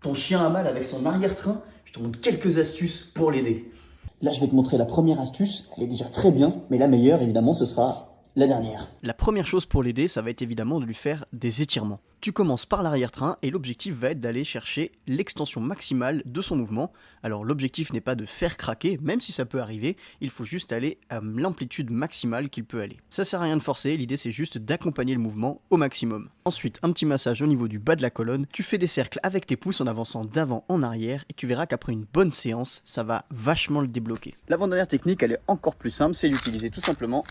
Ton chien a mal avec son arrière-train, je te montre quelques astuces pour l'aider. Là, je vais te montrer la première astuce, elle est déjà très bien, mais la meilleure, évidemment, ce sera la dernière. La première chose pour l'aider, ça va être évidemment de lui faire des étirements. Tu commences par l'arrière-train et l'objectif va être d'aller chercher l'extension maximale de son mouvement. Alors l'objectif n'est pas de faire craquer, même si ça peut arriver, il faut juste aller à l'amplitude maximale qu'il peut aller. Ça sert à rien de forcer, l'idée c'est juste d'accompagner le mouvement au maximum. Ensuite, un petit massage au niveau du bas de la colonne, tu fais des cercles avec tes pouces en avançant d'avant en arrière et tu verras qu'après une bonne séance, ça va vachement le débloquer. L'avant-dernière technique, elle est encore plus simple, c'est d'utiliser tout simplement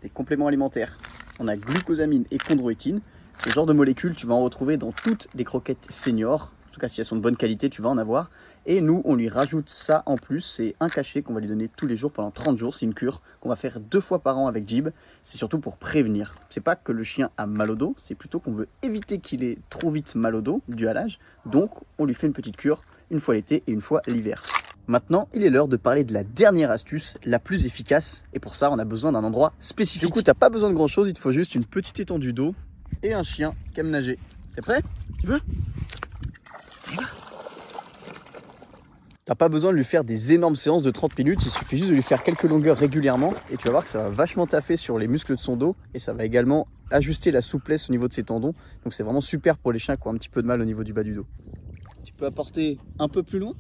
des compléments alimentaires. On a glucosamine et chondroïtine. Ce genre de molécules, tu vas en retrouver dans toutes les croquettes seniors. En tout cas, si elles sont de bonne qualité, tu vas en avoir. Et nous, on lui rajoute ça en plus. C'est un cachet qu'on va lui donner tous les jours pendant 30 jours. C'est une cure qu'on va faire 2 fois par an avec Jib. C'est surtout pour prévenir. C'est pas que le chien a mal au dos, c'est plutôt qu'on veut éviter qu'il ait trop vite mal au dos, dû à l'âge. Donc, on lui fait une petite cure une fois l'été et une fois l'hiver. Maintenant, il est l'heure de parler de la dernière astuce, la plus efficace. Et pour ça, on a besoin d'un endroit spécifique. Du coup, t'as pas besoin de grand chose, il te faut juste une petite étendue d'eau et un chien qui aime nager. T'es prêt? Tu veux? T'as pas besoin de lui faire des énormes séances de 30 minutes, il suffit juste de lui faire quelques longueurs régulièrement et tu vas voir que ça va vachement taffer sur les muscles de son dos et ça va également ajuster la souplesse au niveau de ses tendons. Donc c'est vraiment super pour les chiens qui ont un petit peu de mal au niveau du bas du dos. Tu peux apporter un peu plus loin.